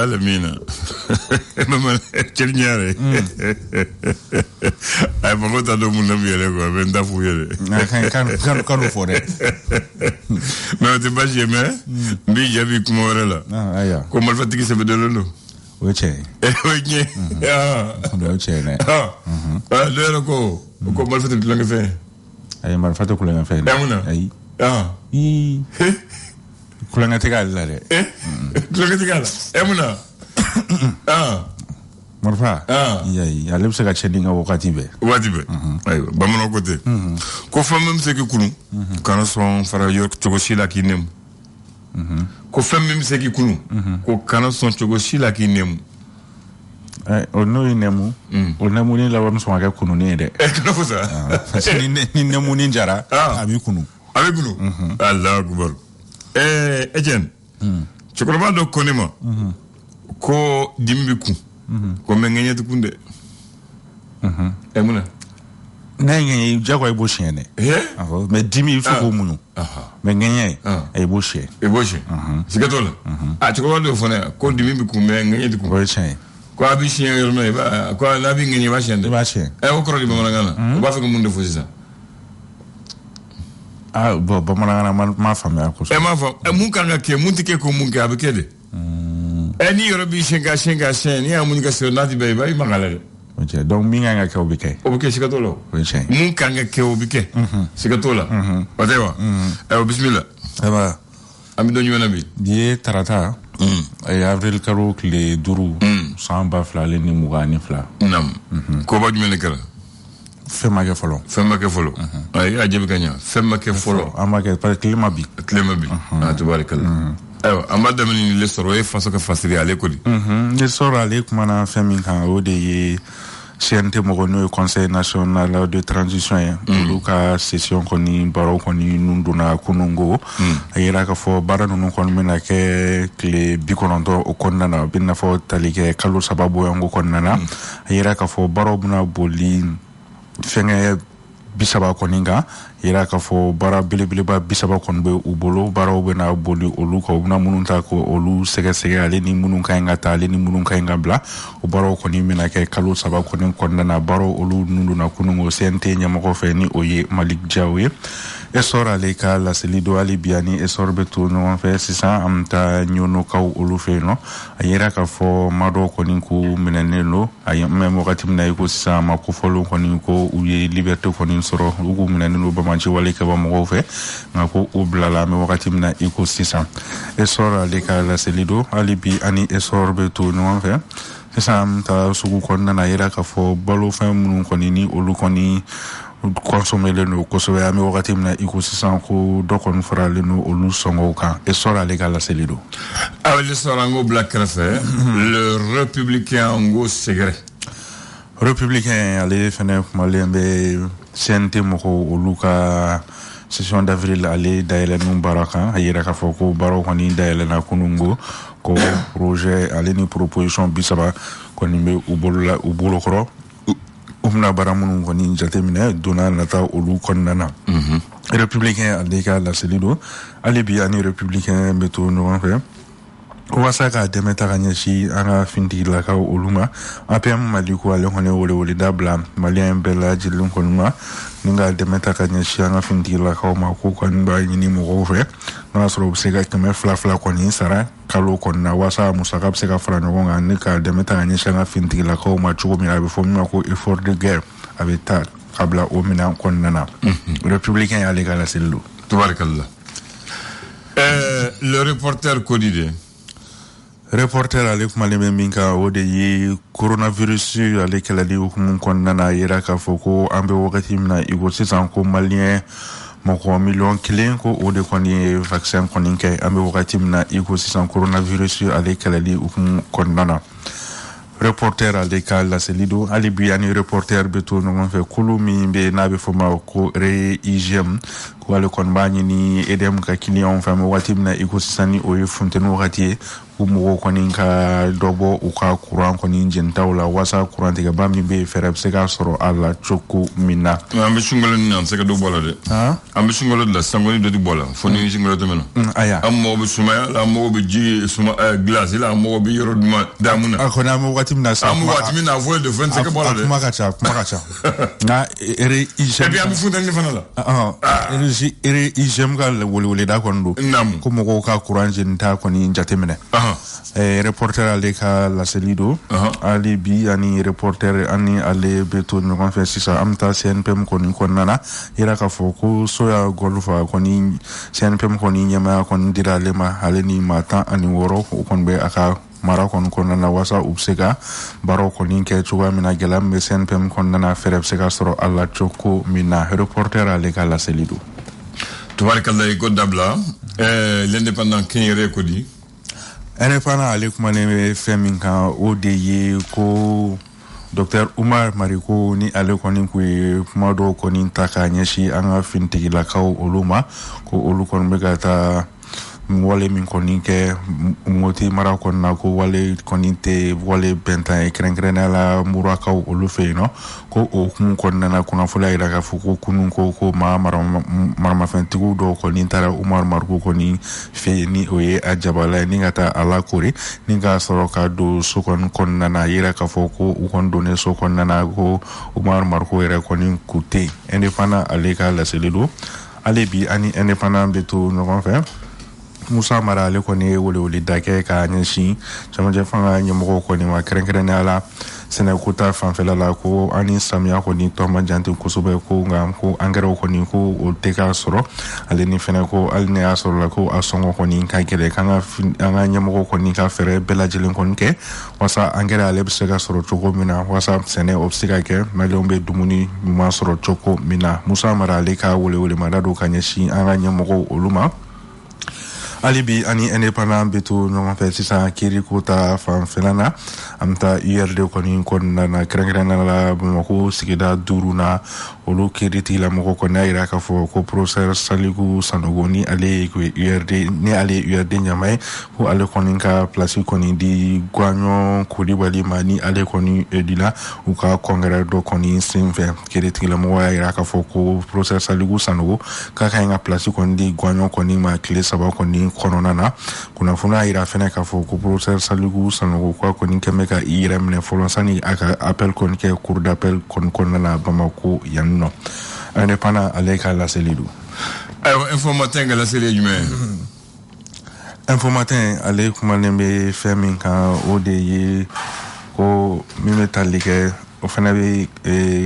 العالمين ماما تشنياري اي ما قلت له من نبي له بن دافو يله كان فوري ما تباشي ما بيجي بيكم ورلا ايوه كم الفتك سبدلو وجهي وجهي وجهي لا لا كم الفتك لنا فين اي ما الفتك لنا فين اي كلنا تقال لا كلنا تقال امنا مرفا يا لبسك تشدين وقتي به ايوه بامنا كوتي كو فامم سكي كونو كان سون فرا يورك تشوغوشي لا كي نيم كو فامم سكي كونو كو كان سون تشوغوشي لا كي نيم ono inemu onemu ni la wonu so aga kunu ni de no fusa ni nemu ni njara abi kunu Allah akbar ejen chokolaba do konema ko dimbiku ko mengenye tukunde emuna nange jagwa ibo shene me dimi fuko munu mengenye ibo she sigatola chokolaba do fone ko dimbiku mengenye tukunde ko abi shene yorno ba ko labi ngenye ba shende o koro di bamana ngana ba fe ko munde fosisa bo mana ma fami akoso ma fam mun kanga ke mun tike ko mun ka abekede eni yorobi shenga ni amun ka so nati bay magala de donc mi nga ka obike sikatolo mun kanga ke obike sikatola watewa bismillah aba ami do nyona bi die tarata ay avril karo kle duru samba fla le ni mugani fla nam ko ba jumene kala fema ke folo ay ajabi kanya fema ke folo amake par klima bi tabarakallah ayo amada mini le soro e faso ka fasiri ale ko di le soro ale kuma na femi kan o de ye CNT mo no Conseil national de transition luka session ko ni baro ko ni nunduna kunungo ayira ka fo bara nunu ko mena ke kle bikonondo o konnana binna fo talike kalu sababu yango konnana ayira ka fo baro buna boli fenge bisaba koninga ira ka fo bara bilibili ba bisaba konbe ubolo bara obena boli olu ko na mununta ko olu sege ale ni munun kanga ta ale ni munun kanga bla o bara ko ni mena ke kalu saba konin konna baro olu nundu na kunungo sente nyama ko fe ni oye Malik Jawe esora le ka la selido ali biani esorbetu no fe sisa amta nyono ka olu fe no ayira ka fo mado konin ku menenelo ay memo katimna ko sisa ma ko folo konin ko uye liberté konin soro ugu menenelo ba manchi wale ka ba mo fe ngako ublala me wakati mna ecosystem esora le ka la selido ali bi ani esorbetu no fe sisa amta sugu konna na ayira ka fo balo fe mun konini olu koni consommer le no ko so ya me wakati mna ecosystem ko dokon fara le no olu songo ka esora le ka la selido le sorango black café le républicain ngo secret républicain ale fene malembe CNT moko oluka session d'avril ale daile num baraka ayira ka foko baro koni daile na kunungo ko projet ale ni proposition bisaba koni me ubolo kro umna baramun koni jatemine dona nata olu konnana républicain ale ka la selido ale bi ani républicain meto no fe wasa ka demeta kanyashi anga findi la ka oluma apem maliku ale hone wole dabla malien bela jilun konuma ninga demeta kanyashi anga findi la ka ma ko kan ba ni mo gofe na soro sega kemer fla ko ni sara kalo konna wasa musaka sega fra no nga nika demeta kanyashi anga findi la ka ma chugo mi abe fomma ko effort de guerre avec ta kabla o mina konnana républicain ya legala sellu tabarakallah le reporter quotidien reporter ale kuma le minka o de yi coronavirus ale kala li hukumun konnana yira ka foko ambe wakati mina igo sisan ko malien moko million kilin ko o de koni vaccin konin ke ambe wakati mina igo sisan coronavirus ale kala li hukumun konnana reporter ale ka la selido ali biani reporter beto no fe kulumi be nabe foma ko re IGM ko ale kon bani ni edem ka client fam watimna iko sani o yefunten wakati mɔgɔw kɔni ka dɔbɔ u ka courant kɔni jɛntaw la wasa courant tigɛba min bɛ fɛɛrɛ bɛ se ka sɔrɔ a la cogo min na. An bɛ sunkalo ni an tɛ se ka dɔ bɔ la dɛ. An bɛ sunkalo de la sangoni dɔ tɛ bɔ la fo ni sunkalo tɛmɛna. Aya. An mago bɛ sumaya la, an mago bɛ ji glace la, an mago bɛ yɔrɔ duman d'a mun na. A kɔni an bɛ waati min na sisan. An bɛ waati min na fo de fɛn tɛ se ka bɔ la dɛ. Kuma ka ca nka hygiène. Et puis an bɛ funtɛni fana la. hygiène ka weleweleda kɔni don. Naamu. Ko mɔgɔw ka courant jɛnta kɔni jateminɛ. Reporter ale ka laseli don. Ale bi ani reporter ani ale bɛ to ɲɔgɔn fɛ sisan an bɛ taa CNPM kɔni kɔnɔna na yira k'a fɔ ko soya gɔlifa kɔni CNPM kɔni ɲɛmaya kɔni dira ale ma ale ni maa 16 o kɔni bɛ a ka mara kɔni kɔnɔna na wasa u bɛ se ka baaraw kɔni kɛ cogoya min na gɛlɛya min bɛ CNPM kɔnɔna na fɛɛrɛ bɛ se ka sɔrɔ a la cogo min na reporter ale ka laseli don. Tubarikala i ko dabila l'indépendant kɛnyɛrɛ ko di. Indépendant ale kumanen bɛ fɛn min kan o de ye ko Dr Umar Mariko ni ale kɔni kun ye kuma dɔw kɔni ta k'a ɲɛsin an ka finitigilakaw olu ma ko olu kɔni bɛ ka taa wale min kɔni kɛ Moti mara kɔni na ko wale kɔni tɛ wale bɛntan ye kɛrɛnkɛrɛnnenya la murakaw olu fɛ yen nɔ ko o hukumu kɔnɔna na kunnafoniya yira k'a fɔ ko kunun ko maa maramafɛntigiw dɔw kɔni taara Umar Mariko kɔni fɛ yen ni o ye a jabala ye ni ka taa a lakori ni ka sɔrɔ ka don so kɔni kɔnɔna na yira k'a fɔ ko u kɔni donnen so kɔnɔna na ko Umar Mariko yɛrɛ kɔni kun tɛ yen. Indépendant ale ka laseli don ale bi ani Indépendant bɛ to ɲɔgɔn fɛ. Musa Mara ale kɔni ye weleweleda kɛ k'a ɲɛsin cɛmancɛ fanga ɲɛmɔgɔw kɔni ma kɛrɛnkɛrɛnnenya la sɛnɛko ta fanfɛla la ko ani samiya kɔni tɔ man jan ten kosɛbɛ ko nka ko angɛrɛw kɔni ko o tɛ k'a sɔrɔ ale ni fɛnɛ ko hali ne y'a sɔrɔ la ko a sɔngɔ kɔni ka gɛlɛn k'an ka ɲɛmɔgɔw kɔni ka fɛɛrɛ bɛɛ lajɛlen kɔni kɛ wasa angɛrɛ ale bɛ se ka sɔrɔ cogo min na wasa sɛnɛ o bɛ se ka kɛ maliyɛnw bɛ dumuni ɲuman sɔrɔ cogo min na. Musa Mara ale ka welewelemada don ka ɲɛsin an ka ɲɛmɔgɔw olu ma. Ali bi ani Indépendant bɛ to ɲɔgɔn fɛ sisan kiiriko ta fanfɛla na an bɛ taa URD kɔni kɔnɔna na kɛrɛnkɛrɛnnenya la Bamakɔ sigida 5 na olu kiiritigilamɔgɔ kɔni y'a jira k'a fɔ ko professeur Saliku Sanogo ni ale ye URD ɲɛmaa ye ko ale kɔni ka place kɔni di Guaɲɔn Kulibali ma ni ale kɔni dila u ka congrès dɔ kɔni senfɛ kiiritigilamɔgɔ y'a jira k'a fɔ ko professeur Saliku Sanogo k'a ka ɲi ka place kɔni di Guaɲɔn kɔni ma tile 3 kɔni kɔnɔna na kunnafoniya y'a jira fɛnɛ k'a fɔ ko professeur Saliku Sanogo k'a kɔni kɛn bɛ ka i yɛrɛ minɛ fɔlɔ sani a ka appel kɔni kɛ cour d'appel kɔni kɔnɔna na Bamako yan nɔ. Indépendant ale ka laseli don. Ayiwa Info Matin ka laseli ye jumɛn ye? Info Matin ale kumalen bɛ fɛn min kan o de ye ko min bɛ tali kɛ o fɛnɛ bɛ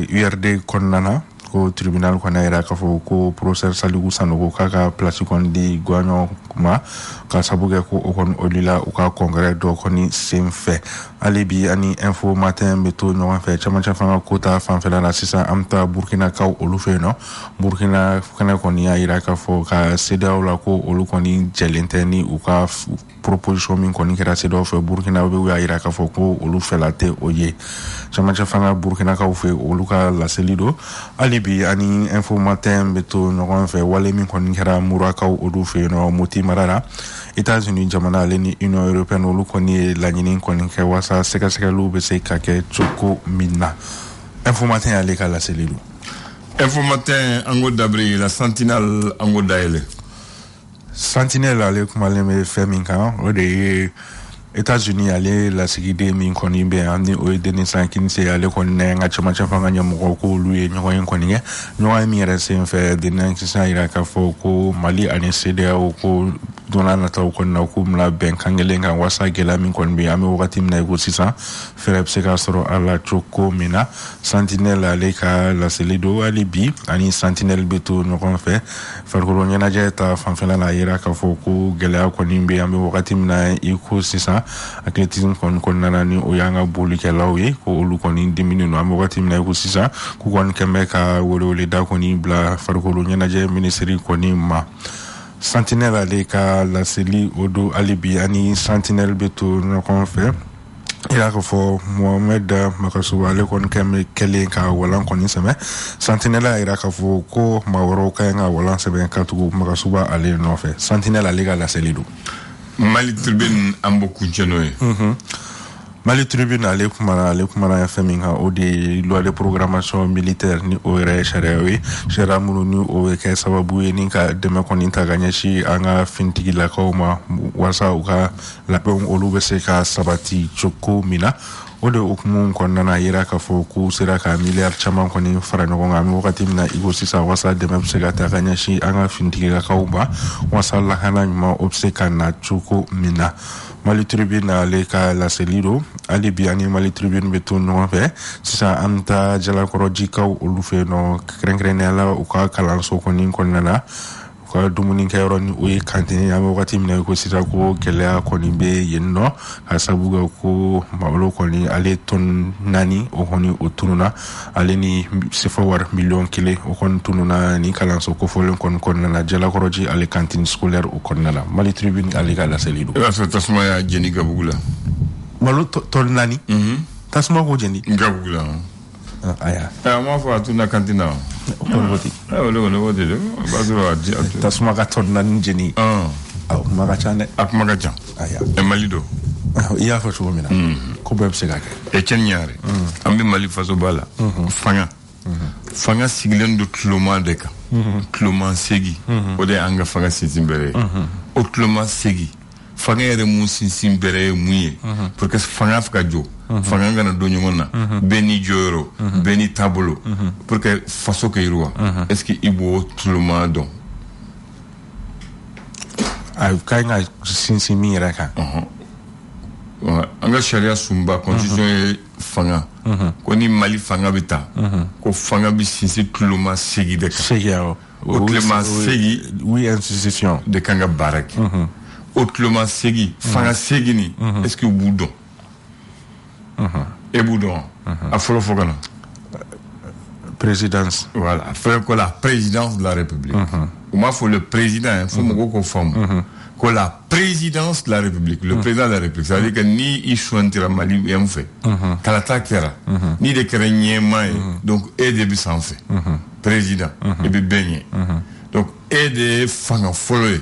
URD kɔnɔna na ko tribunal kɔni y'a jira k'a fɔ ko professeur Saliku Sanogo k'a ka place kɔni di Guaɲɔn ma ka sabu kɛ ko o kɔni olila u ka congrès dɔ kɔni senfɛ. Hali bi ani Info Matin bɛ to ɲɔgɔn fɛ cɛmancɛ fanga ko ta fanfɛla la sisan an bɛ taa Burkinakaw olu fɛ yen nɔ. Burkina fɛnɛ kɔni y'a jira k'a fɔ ka CEDEAO la ko olu kɔni jɛlen tɛ ni u ka proposition min kɔni kɛra CEDEAO fɛ Burkina bɛ y'a jira k'a fɔ ko olu fɛla tɛ o ye. Cɛmancɛ fanga Burkinakaw fɛ olu ka laseli don. Hali bi ani Info Matin bɛ to ɲɔgɔn fɛ wale min kɔni kɛra Murakaw olu fɛ yen nɔ Moti mara la États-Unis jamana ale ni Union européenne olu kɔni ye laɲini kɔni kɛ wasa sɛgɛsɛgɛliw bɛ se ka kɛ cogo min na. Info Matin ale ka laseli don. Info Matin an ko dabiri la Sentinelle an ko dayɛlɛ. Sentinelle ale kumalen bɛ fɛn min kan o de ye États-Unis ale lasigiden min kɔni bɛ yan ni o ye Denis Sankins ale kɔni na an ka cɛmancɛ fanga ɲɛmɔgɔ ko olu ye ɲɔgɔn ye kɔni kɛ ɲɔgɔn ye min yɛrɛ senfɛ Denis Sankins y'a jira k'a fɔ ko Mali ani CEDEAO ko don n'a nataw kɔni na k'u bɛna bɛn kan kelen kan wasa gɛlɛya min kɔni bɛ yen an bɛ wagati min na i ko sisan fɛɛrɛ bɛ se ka sɔrɔ a la cogo min na. Sentinelle ale ka laseli don hali bi ani Sentinelle bɛ to ɲɔgɔn fɛ farikolo ɲɛnajɛ ta fanfɛla la a jira k'a fɔ ko gɛlɛya kɔni bɛ yen an bɛ wagati min na i ko sisan athlétisme kɔni kɔnɔna na ni o y'an ka bolikɛlaw ye ko olu kɔni diminen don an bɛ wagati min na i ko sisan k'u kɔni kɛn bɛ ka weleweleda kɔni bila farikolo ɲɛnajɛ minisiri kɔni ma. Sentinelle ale ka laseli o don hali bi ani Sentinelle bɛ to ɲɔgɔn fɛ i y'a fɔ Mohamed Makasuba ale kɔni kɛlen ka walan kɔni sɛbɛn Sentinelle y'a jira k'a fɔ ko maa wɛrɛw ka ɲi ka walan sɛbɛn ka tugu Makasuba ale nɔfɛ. Sentinelle ale ka laseli don. Mali tribune ambo kunchenoye. Mali tribune ale kumana ya feminga o de loi de programmation militaire ni o re sharewe shara munu ni o ke sababu ni ka dema kon intaganya shi anga fintigi la koma wasa uka la pe olu be se ka sabati choko mina o de okumu konna na yira ka fo ku sira ka milliard chama ko ni fara no nga mi wakati mina igo sisa wasa de mem se ka taganya shi anga fintigi la koma wasa la hana ma obseka na choko mina Mali tribune ale ka la selido ali biani Mali tribune beton no fe sisa anta jala koroji kaw olu fe no krenkrena u ka kalanso ko nin konnana ko dumuni kayro ni o kantini ya wakati mina ko sita ko kelea ko ni be yenno hasabuga ko mawlo ko ni ale ton nani o honi o tununa ale ni sifawar million kile o kon tununa ni kalanso ko folen kon konnana jala koroji ale kantine scolaire o konnana Mali tribune ale ka la selido Asa tasma ya jeni gabugula. malo ton nani tasma ko jeni Gabugula. aya Ma fa tuna kantina. ton voti Wala wote de. Basura adi. tasma ka ton nani jeni aw maga chane Akmaga jam. aya E Malido. iya fa chugo mina ko beb se gake E chen ñaare. Ambi Mali faso bala. Fanga. Fanga siglen do tloma deka. Tloma segi. Ode anga fanga sizimbere. O tloma segi. Fanga yere mun sizimbere muye. Porque fanga faka jo. Fanga ngana do nyongona. Beni joro. Beni tabolo. Porque faso ke irua. Est-ce que ibo tloma don? ay kay nga sinsi mi raka Anga sharia sumba constitution ye fanga. Ko ni Mali fanga bita. Ko fanga bi sinsi tloma segi deka. seyao O tloma segi oui institution de kanga baraki. Autrement segi, fanga segi ni, est-ce que boudon? Et boudon, a folo fogana. présidence Voilà, faire que la présidence de la République. Comment faut le président, faut me conforme. Que la présidence de la République, le président de la République, ça veut dire que ni il choisira Mali et on fait. Kalata kera, ni de kerenye mai, donc et de sans fait. Président, et bien beigné. Donc, aide fanga follow,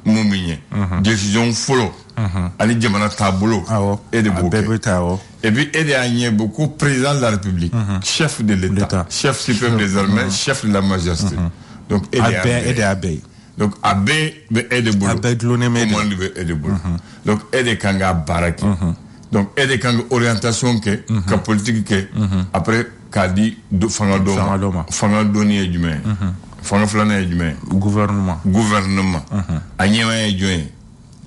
mouminye, décision follow, ali jamana tabolo, aide beaucoup. Et puis, aide à y beaucoup président de la République, chef de l'État, chef suprême des armées, chef de la majesté. Donc, aide à Abbé. Donc, Abbé, aide beaucoup. Abbé de l'onémé. Comment lui aide beaucoup. Donc, aide kanga baraki. Donc, aide kanga orientation que, ka politique que, après, ka di fanga doma. Fanga doni et du fanga flana e jume gouvernement anyema e jume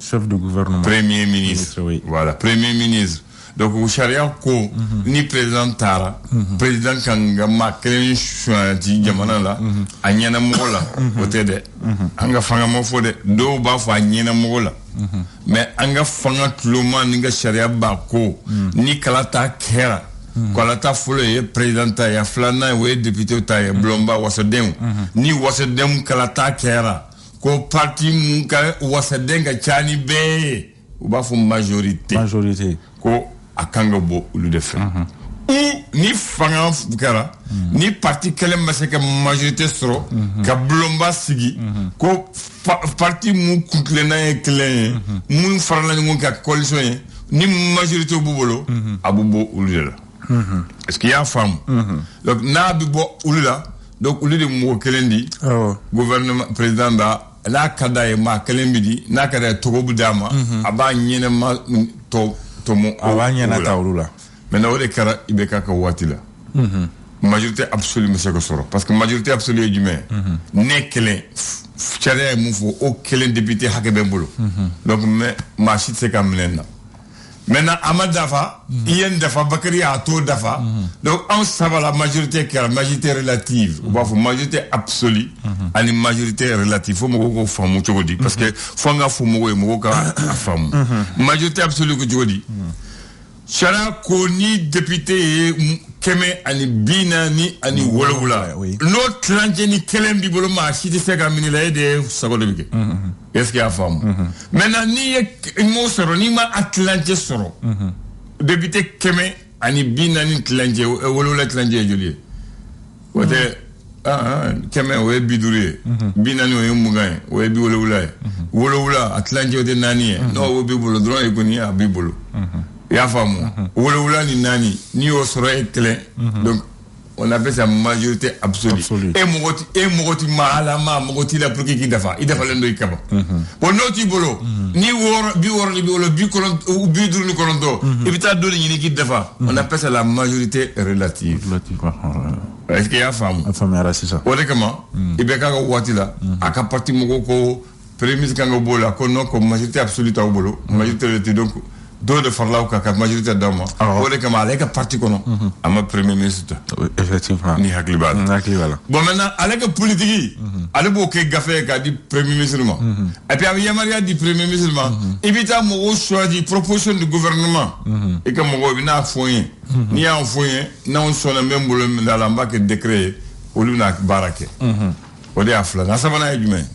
chef de gouvernement premier ministre oui. Voilà premier ministre donc au sharia ko ni président tara président kanga ma kelen choisi jamana la anyana mola otede anga fanga mo fode do ba fa anyana mola mais anga fanga tloma ninga sharia ba ko ni kalata kera Kwalata folo ye présidenta ya flana we député ta ya blomba wasadem ni wasadem kalata kera ko parti mun ka wasadem ga chani be u ba fu majorité ko akanga bo ulu de fait ou ni fanga kera ni parti kele masaka majorité soro ka blomba sigi ko parti mun kutlena e clé mun farala ni mun ka coalition ni majorité bubolo abubo ulu de la est-ce qu'il y a femme donc na bibo ulula donc ulu de mo kelendi gouvernement président da la kada e ma kelembi di na kada togobu dama aba nyene ma to mo aba nyena ta ulula mais na wole kara ibeka ka watila majorité absolue monsieur ko soro parce que majorité absolue du maire nekele chare mu fo o kelen député hakebe bolo donc mais ma chite c'est comme lena maintenant Ahmad Dafa Yen Dafa Bakary Ato Dafa donc on savait la majorité qui est la majorité relative ou pas majorité absolue ani majorité relative faut mo ko famu chogodi parce que fonga faut mo ka famu majorité absolue ko chogodi sera koni député keme ani bina ni ani wolowula no tranje ni kelembi bolo ma chiti sega minila ede sago de bike est-ce qu'il y a femme maintenant ni mo soro ni ma atlante soro député keme ani bina ni tranje wolowula tranje joli wote kɛmɛ o ye 50 ye 40 o ye 20 ye o ye 70 ye 70 a tilancɛ o tɛ 4 ye n'o o b'i bolo dɔrɔn e kɔni a b'i bolo i y'a faamu 70 ni 4 n'i y'o sɔrɔ e kelen donc on appelle ça majorité absolue e mɔgɔ ti mɔgɔ ti la pour que k'i dafa i dafalen do i kama bon n'o t'i bolo ni 60 ni bolo 50 ni kɔnɔntɔn i bɛ taa dɔ de ɲini k'i dafa on appelle ça la majorité relative est-ce que i y'a faamu a faamuyara sisan o de kama i bɛ k'a ka waati la a ka parti mɔgɔw ko premier ministre kan ka b'o la ko non ko majorité absolue t'aw bolo majorité relative donc dɔw de farala o kan ka majorité d'aw ma o de kama ale ka parti kɔnɔ a ma premier ministre ta effectivement ni hakili b'a la bon maintenant ale ka politique ale b'o kɛ gafe ye k'a di premier ministre ma et puis a bɛ yamaruya di premier ministre ma i bɛ taa mɔgɔw choisir proposition du gouvernement i ka mɔgɔw i bɛn'a fɔ n ye n'i y'an fɔ n ye n'anw sɔnna n bɛ n bolo min da la n b'a kɛ décret ye olu bɛna baara kɛ o de y'a filanan a sabanan ye jumɛn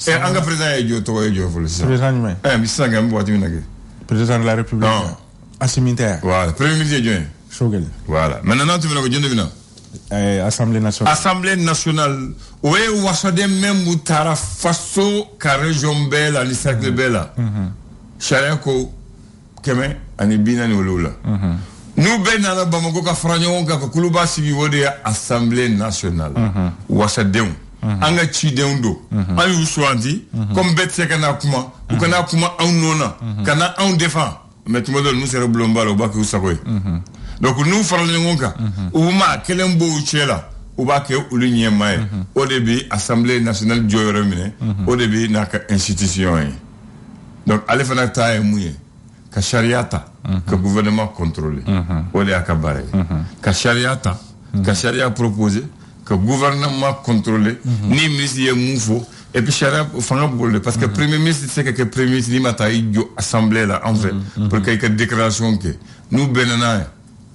ye an ka président ye jɔ tɔgɔ ye jɔ fɔlɔ sisan président jumɛn sisan kɛ n bɛ waati min na kɛ président de la République. Non. Assimi Goïta. Voilà. Premier ministre Djoin. Shogel. Voilà. Maintenant, tu veux que Djoin vienne. Assemblée nationale. Assemblée nationale. Oui, Ouachade même Moutara Faso, région Bella, le cercle Bella. Chariako, Keme, Anibina Nolola. Nous, Ben, à Bamako, Fragnon, Kakuluba, Siviwode, Assemblée nationale. Ouachade. Anga Chideundo. Ayu Uswanti, comme Betse Kanakuma, ou Kanakuma Aunona, Kana Aun défend. Mais tu me donnes, nous serons blombal au bac ou Sakoy. Donc nous, Farlengonka, ou ma, Kelembo Uchela, ou Baké ou Lignemae, au début, Assemblée nationale Joy Remine, au début, Naka institution. Donc, Alefanata est mouillé, Kachariata, que gouvernement contrôlé, au début, Akabare, Kachariata, Kacharia proposé, que gouvernement contrôlé, ni ministre y est moufo, et puis charia fanga bolé parce que premier ministre c'est que premier ministre ni mata yo assemblée là en fait pour qu'il y ait une déclaration que nous benana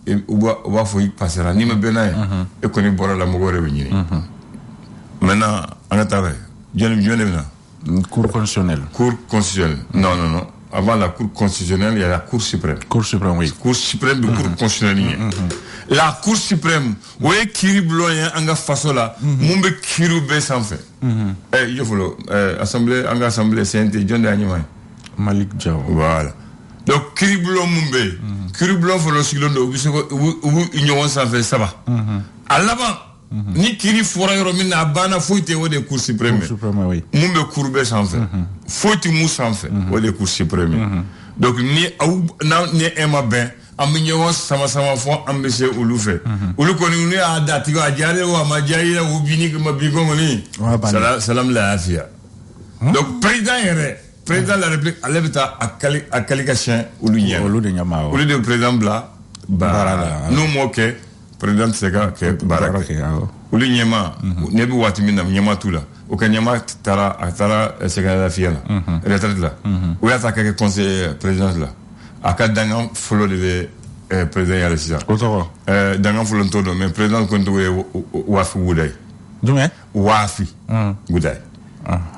et on va faut y passer là ni me benana et qu'on y bora la mogore venir maintenant on a travaillé cour constitutionnelle non avant la cour constitutionnelle il y a la cour suprême oui cour suprême de cour constitutionnelle la cour suprême oui kiri bloyen anga façon là mumbe kiru be sans fait il faut assemblée anga assemblée CNT John Daniel Malik Diaw voilà donc kiri blon mumbe kiri blon faut le silondo ou union sans fait ça va à l'avant ni kiri fora yoro mina bana foite o de cour suprême oui mumbe courbe sans fait foite mou sans fait o de cour suprême donc ni au na ni ema ben aminyo sama fo ambese ulu fe ulu ko ni a dati ga jare wa majayi la ubini ma bigo ngoni salam la afia donc président de la république alebta akali ka chien ulu nyama ulu de président bla barala no moke président sega ke baraka ulu nyama ne bi wati minna nyama tula o ka nyama tara sega la afia la retraite la o ya ta ke conseil président la aka dangan folo de président yale sisa dangan folo todo mais président ko to wafi wudai dume wafi wudai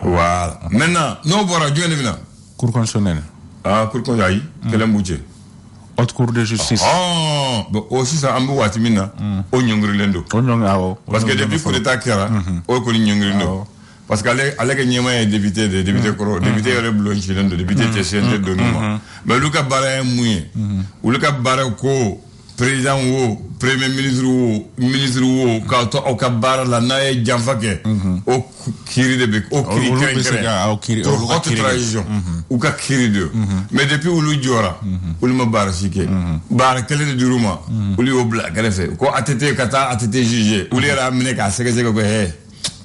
voilà maintenant no bora jone bina cour constitutionnelle cour constitutionnelle kele mbuje haute cour de justice bon aussi ça ambu wati minna o nyongri lendo parce que depuis coup d'état kera o ko nyongri lendo parce que ale ke nyema est député koro député re blon chilendo député TCNT de nous mais luka bara mouye ou luka bara ko président wo premier ministre wo ka to o ka bara la na e jamfake o kiri de bek o kiri haute trahison ou ka kiri de mais depuis ulu jora ulu ma bara sike bara kele de duruma ulu o bla galefe ko atete kata atete juger ulu ra mine ka sege ko he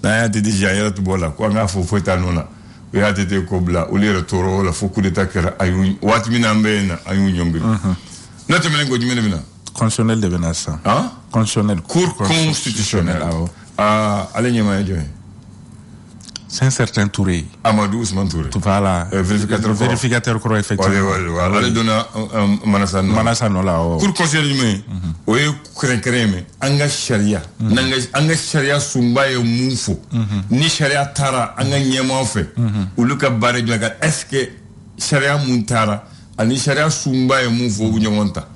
na tete jaya to bola ko nga fo fota nona o ya tete ko bla o le toro la fo coup d'état kera ayun wat mina mbena ayun nyongri na te mengo jimene bina constitutionnel de benassa constitutionnel cour constitutionnelle ale nyama joy c'est un certain Touré Amadou Ousmane Touré voilà vérificateur correct effectivement voilà ale dona manasano la cour constitutionnelle o ye kreme anga sharia anga sharia sumbaye mufo ni sharia tara anga nyema fe uluka bare joga est-ce que sharia muntara ani sharia sumbaye mufo bu nyonta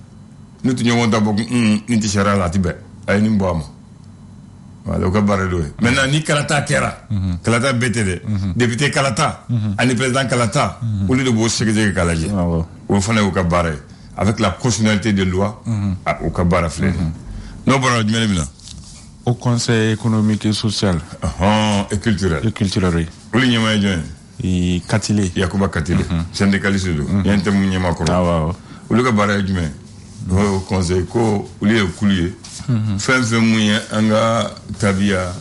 nutu nyonta bok ni ti sharia la tibe ay ni mbama Voilà, au Kabara. Maintenant, ni Kalata Kera, Kalata BTD, député Kalata, ani président Kalata, au lieu de vous secrétaire Kalaji, au fond au Kabara, avec la constitutionnalité de loi, au Kabara Flé. Non, bon, du même au Conseil économique et social. Et culturel. Et culturel, oui. Où il y a un et Katile. Yakuba Katile, syndicaliste, il y a un témoin de Makoro. Ah, wow. Où le Kabara du même. Au Conseil, où il y a un coulier. Fin mouillé anga tabia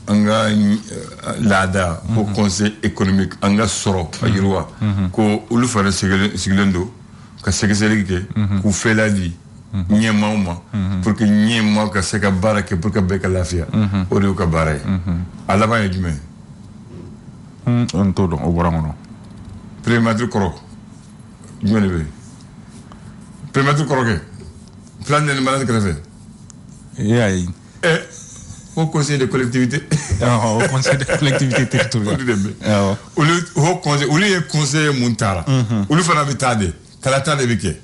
anga lada au conseil économique anga soro ayirwa ko ulu fara siglendo ka segeselike ku feladi nyema uma pour que nyema ka seka barake pour que beka lafia o de ka bare ala ba yjume on todo o borangono prémature koro jumene be prémature koro ke plan de malade grave. Au conseil de collectivité. Au conseil de collectivité territoriale. Au lieu conseil Montara. Au lieu de faire Kalata de Bike.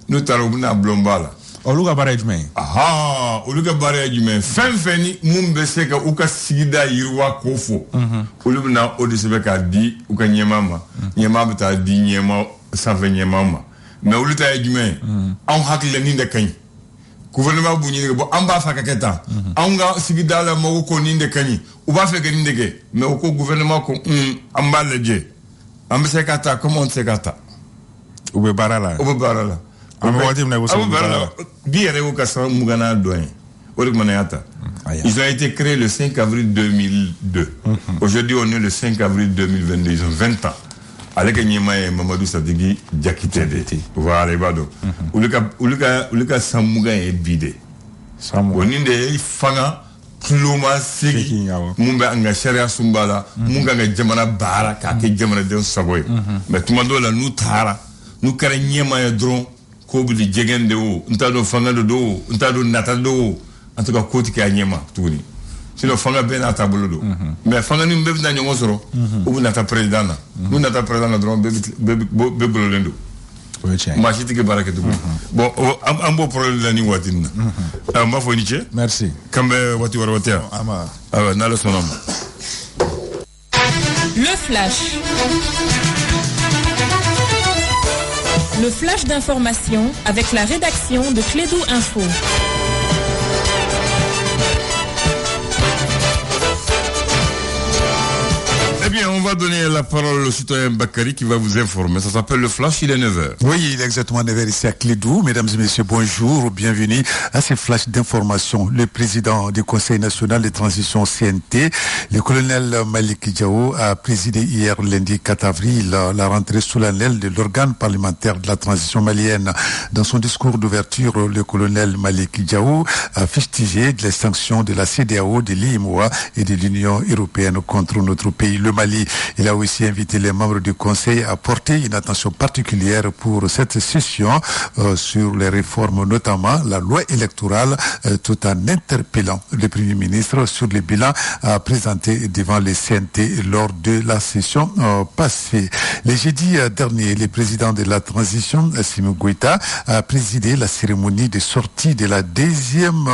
Nous t'avons à Blombala. Au lieu de barrage mais. Ah, au lieu de barrage mais. Feni Mumbeseka Uka Sida Yirwa Kofo. Au lieu de Odisebeka di Uka Nyemama. Nyemama ta di Nyema Save Nyemama. Mais au lieu de mais. On hack les nindes Kany. Gouvernement Bouni, on va faire quelque temps. On va se guider la Moko Ninde Kany. On va faire quelque chose. Mais au gouvernement, on va le dire. On va se kata, comment on se kata? Ou be barala. Ou be barala. On va dire, on va barala. Bien, on va faire Mougana Douane. Ils ont été créés le 5 avril 2002. Aujourd'hui, on est le 5 avril 2022. Ils ont 20 ans. Avec Nyema Mamadou Sadiki Diakitede. Voilà, les bado. Ulika Samouga est bidé. On est des fanga, Kloma Segi, Mumba Anga Sharia Sumbala, Munga Jamana Bara, Kaki Jamana de Savoy. Mais tout le monde là, nous tara, nous carré Nyema et Dron, Kobu de Djegen de haut, Ntado Fanga de dos, Ntado Natado, en tout cas, Koti Nyema, tout le sinon fanga ben à tableau do mais fanga ni mbeb na nyongo soro ou nata président na nous nata président na dron bebe lendo machiti ke barake do bon am bo problème la ni watin na ma fo ni che merci kambe wati war watia ama na le sonom le flash d'information avec la rédaction de Clédou Info. Eh bien, on va donner la parole au citoyen Bakary qui va vous informer. Ça s'appelle le Flash, il est 9h. Oui, il est exactement 9h ici à Clédou. Mesdames et messieurs, bonjour, bienvenue à ce flash d'information. Le président du Conseil national de transition CNT, le colonel Malick Diao, a présidé hier lundi 4 avril la rentrée solennelle de l'organe parlementaire de la transition malienne. Dans son discours d'ouverture, le colonel Malick Diao a fustigé les sanctions de la CEDEAO, de l'IMOA et de l'Union européenne contre notre pays, le Mali. Il a aussi invité les membres du Conseil à porter une attention particulière pour cette session sur les réformes, notamment la loi électorale, tout en interpellant le Premier ministre sur le bilan présenté devant les CNT lors de la session passée. Le jeudi dernier, le président de la transition, Assimi Goïta, a présidé la cérémonie de sortie de la deuxième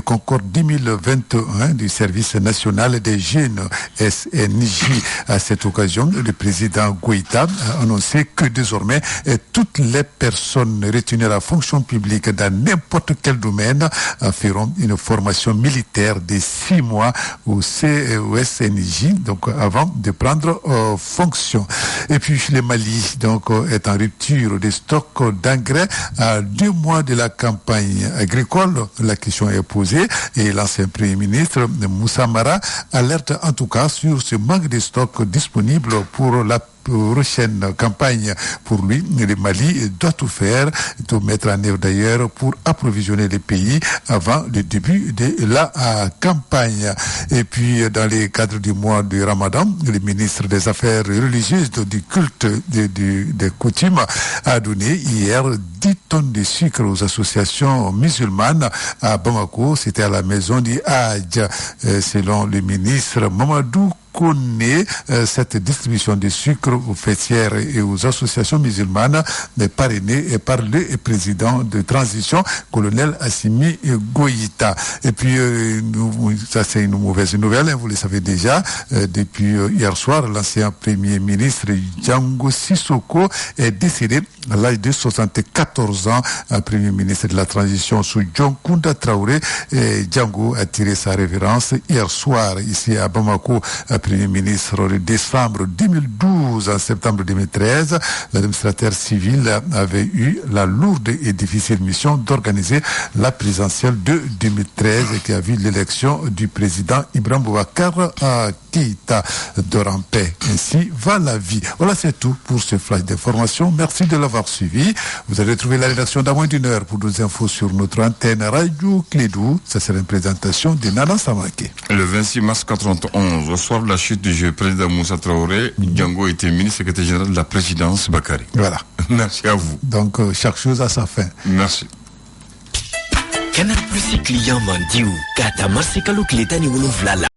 Concorde 2021 du service national des jeunes SNJ. À cette occasion, le président Goïta a annoncé que désormais, toutes les personnes retenues à la fonction publique dans n'importe quel domaine feront une formation militaire de 6 mois au SNJ, donc avant de prendre fonction. Et puis le Mali donc est en rupture des stocks d'engrais à 2 mois de la campagne agricole. La question est posée et l'ancien Premier ministre Moussa Mara alerte en tout cas sur ce manque de stocks disponibles pour la prochaine campagne. Pour lui, le Mali doit tout faire, tout mettre en œuvre d'ailleurs pour approvisionner les pays avant le début de la campagne. Et puis, dans le cadre du mois de Ramadan, le ministre des Affaires religieuses, du culte des coutumes, a donné hier 10 tonnes de sucre aux associations musulmanes à Bamako. C'était à la maison du Hadj. Selon le ministre Mamadou connaît cette distribution de sucre aux fêtières et aux associations musulmanes parrainées par le président de transition, colonel Assimi Goïta. Et puis, ça c'est une mauvaise nouvelle, vous le savez déjà, depuis hier soir, l'ancien premier ministre Django Sissoko est décédé à l'âge de 74 ans, premier ministre de la transition sous John Kounda Traoré. Django a tiré sa révérence hier soir ici à Bamako, premier ministre de décembre 2012 en septembre 2013. L'administrateur civil avait eu la lourde et difficile mission d'organiser la présidentielle de 2013 qui a vu l'élection du président Ibrahim Boubacar Keïta. Dort en paix. Ainsi va la vie. Voilà, c'est tout pour ce flash d'information. Merci de l'avoir suivi. Vous allez trouver la rédaction dans moins d'une heure pour nos infos sur notre antenne Radio Clédou. Ça sera une présentation de Nana Samake. Le 26 mars 91, au soir de la chute du président Moussa Traoré, Django était ministre secrétaire général de la présidence Bakary. Voilà. Merci à vous. Donc, chaque chose a sa fin. Merci. Canal Plus client Mandiou, Kata Marsekalo Kletani Woulouvlala.